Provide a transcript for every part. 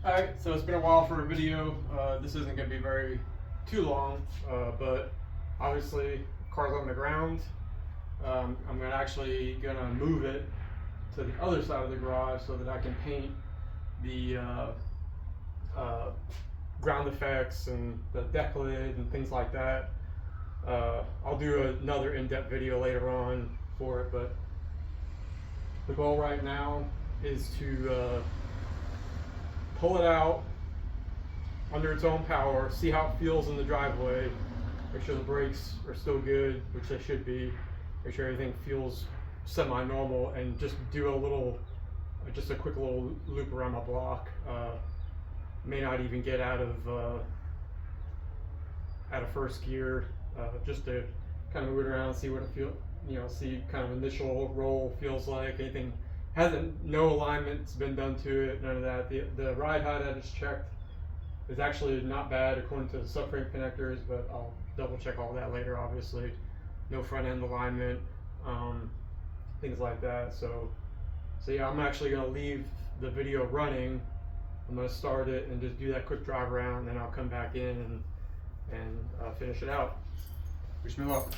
Alright, so it's been a while for a video. This isn't going to be too long, but obviously car's on the ground. I'm actually going to move it to the other side of the garage so that I can paint the ground effects and the deck lid and things like that. I'll do another in-depth video later on for it, but the goal right now is to pull it out under its own power, see how it feels in the driveway, make sure the brakes are still good, which they should be, make sure everything feels semi-normal, and just do just a quick little loop around my block. May not even get out of first gear, just to kind of move it around, see what it feels, see kind of initial roll feels like. Anything no alignment's been done to it, none of that. The ride height I just checked is actually not bad according to the subframe connectors, but I'll double check all that later, obviously. No front end alignment, things like that. So yeah, I'm actually gonna leave the video running. I'm gonna start it and just do that quick drive around, and then I'll come back in and finish it out. Wish me luck.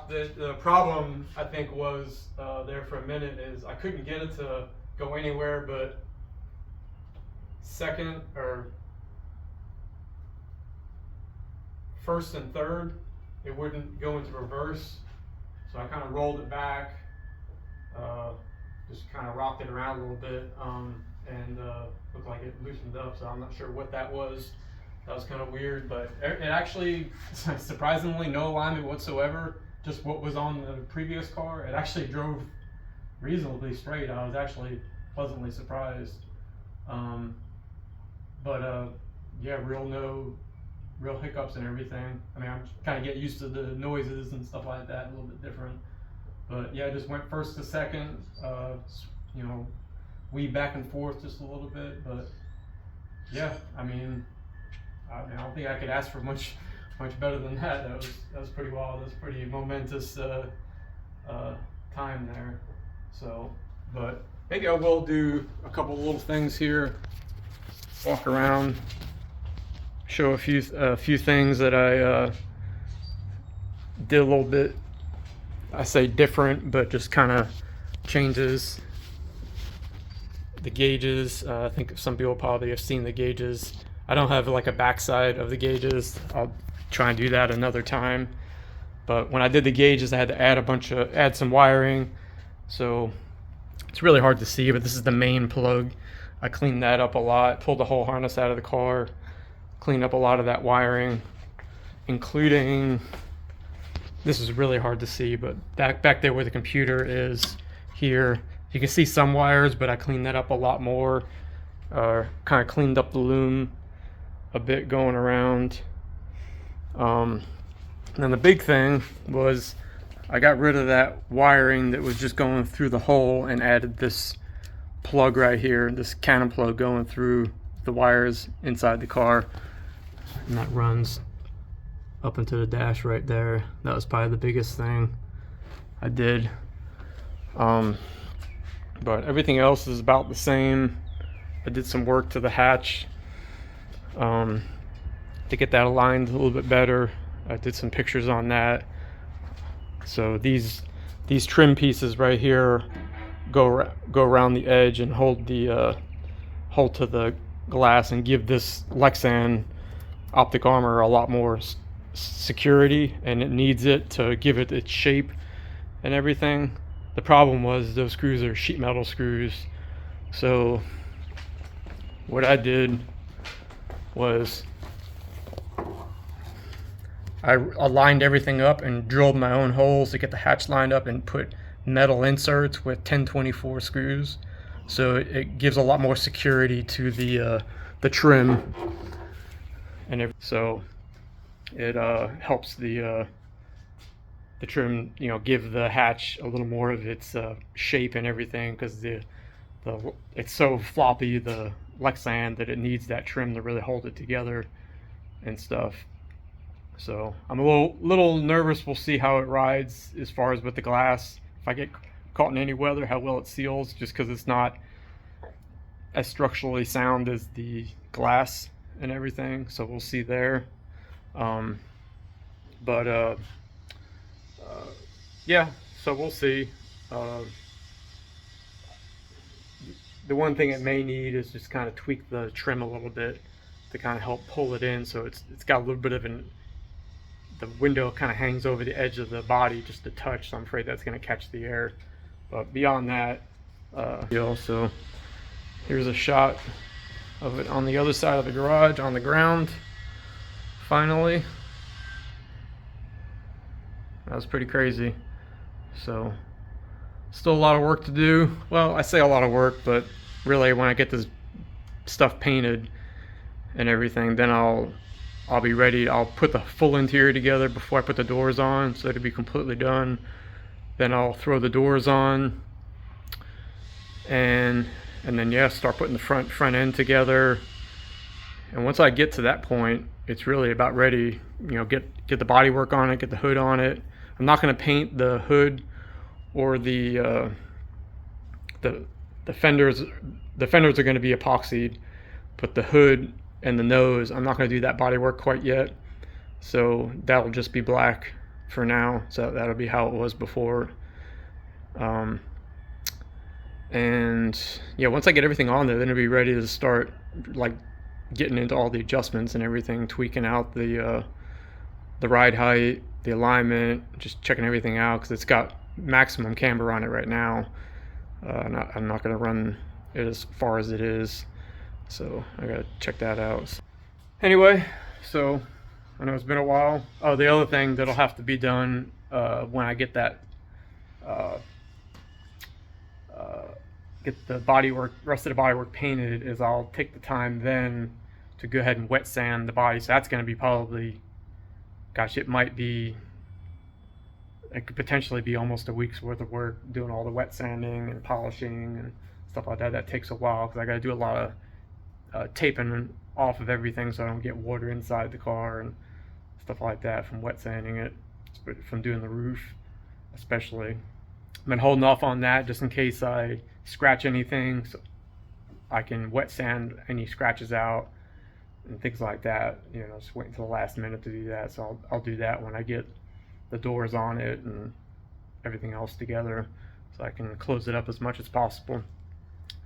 The problem I think was there for a minute is I couldn't get it to go anywhere but second or first and third. It wouldn't go into reverse, so I kind of rolled it back, just kind of rocked it around a little bit, and looked like it loosened up. So I'm not sure what that was. That was kind of weird, but it actually, surprisingly, no alignment whatsoever. Just what was on the previous car. It actually drove reasonably straight. I was actually pleasantly surprised. Yeah, real hiccups and everything. I mean, I'm kind of getting used to the noises and stuff like that, a little bit different. But yeah, I just went first to second, you know, weave back and forth just a little bit. But yeah, I mean, I don't think I could ask for much better than that. That was pretty wild. That was pretty momentous time there. So, but maybe I will do a couple little things here. Walk around, show a few things that I did a little bit. I say different, but just kind of changes. The gauges. I think some people probably have seen the gauges. I don't have like a backside of the gauges. I'll try and do that another time. But when I did the gauges, I had to add some wiring. So it's really hard to see, but this is the main plug. I cleaned that up a lot, pulled the whole harness out of the car, cleaned up a lot of that wiring, including, this is really hard to see, but back there where the computer is here, you can see some wires, but I cleaned that up a lot more. Kind of cleaned up the loom a bit going around. And then the big thing was I got rid of that wiring that was just going through the hole and added this plug right here, this cannon plug going through the wires inside the car, and that runs up into the dash right there. That was probably the biggest thing I did. But everything else is about the same. I did some work to the hatch to get that aligned a little bit better. I did some pictures on that. So these trim pieces right here go around the edge and hold to the glass and give this Lexan optic armor a lot more security, and it needs it to give it its shape and everything. The problem was those screws are sheet metal screws. So what I did was I aligned everything up and drilled my own holes to get the hatch lined up and put metal inserts with 1024 screws. So it gives a lot more security to the trim, and so it helps the trim, you know, give the hatch a little more of its shape and everything, because it's so floppy, the Lexan, that it needs that trim to really hold it together and stuff. So I'm a little nervous. We'll see how it rides as far as with the glass. If I get caught in any weather, how well it seals, just because it's not as structurally sound as the glass and everything. So we'll see there. Yeah, so we'll see. The one thing it may need is just kind of tweak the trim a little bit to kind of help pull it in, so it's got a little bit of the window kind of hangs over the edge of the body just a touch, so I'm afraid that's going to catch the air. But beyond that, so here's a shot of it on the other side of the garage, on the ground. Finally, that was pretty crazy. So still a lot of work to do. Well, I say a lot of work, but really when I get this stuff painted and everything, then I'll be ready. I'll put the full interior together before I put the doors on, so it'll be completely done. Then I'll throw the doors on, and then yeah, start putting the front end together. And once I get to that point, it's really about ready. You know, get the body work on it, get the hood on it. I'm not going to paint the hood or the fenders. The fenders are going to be epoxied, but the hood and the nose, I'm not going to do that body work quite yet. So that'll just be black. for now, so that'll be how it was before. And yeah, once I get everything on there, then it'll be ready to start like getting into all the adjustments and everything, tweaking out the ride height, the alignment, just checking everything out, because it's got maximum camber on it right now. I'm not going to run it as far as it is, so I got to check that out. Anyway, so I know it's been a while. Oh, the other thing that'll have to be done when I get that get the rest of the bodywork painted, is I'll take the time then to go ahead and wet sand the body. So that's going to be probably, gosh, it could potentially be almost a week's worth of work doing all the wet sanding and polishing and stuff like that. That takes a while because I got to do a lot of taping off of everything so I don't get water inside the car and stuff like that from wet sanding it, from doing the roof especially. I've been holding off on that just in case I scratch anything, so I can wet sand any scratches out and things like that. You know, just waiting until the last minute to do that. So I'll do that when I get the doors on it and everything else together, so I can close it up as much as possible.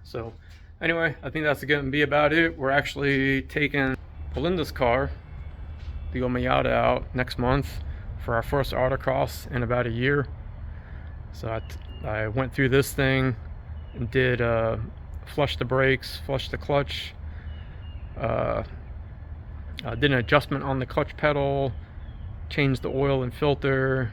So anyway, I think that's going to be about it. We're actually taking Belinda's car, the old Miata, out next month for our first autocross in about a year. So I went through this thing and did flush the brakes, flush the clutch, did an adjustment on the clutch pedal, changed the oil and filter.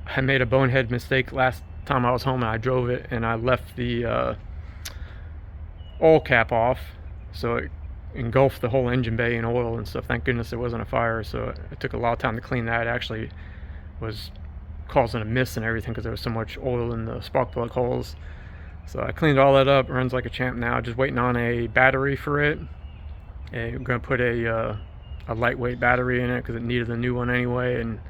I made a bonehead mistake last time I was home and I drove it, and I left the oil cap off, so it engulfed the whole engine bay in oil and stuff. Thank goodness it wasn't a fire, so it took a lot of time to clean that. It actually was causing a mist and everything because there was so much oil in the spark plug holes. So I cleaned all that up. It runs like a champ now. Just waiting on a battery for it. And I'm going to put a lightweight battery in it because it needed a new one anyway. And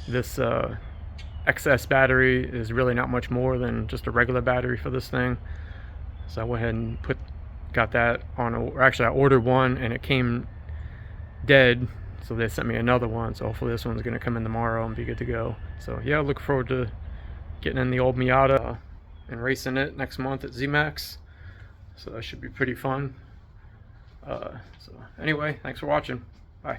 this XS battery is really not much more than just a regular battery for this thing. So I went ahead and got that on. Actually, I ordered one and it came dead. So they sent me another one, so hopefully this one's going to come in tomorrow and be good to go. So yeah, I look forward to getting in the old Miata and racing it next month at ZMAX. So that should be pretty fun. So anyway, thanks for watching. Bye.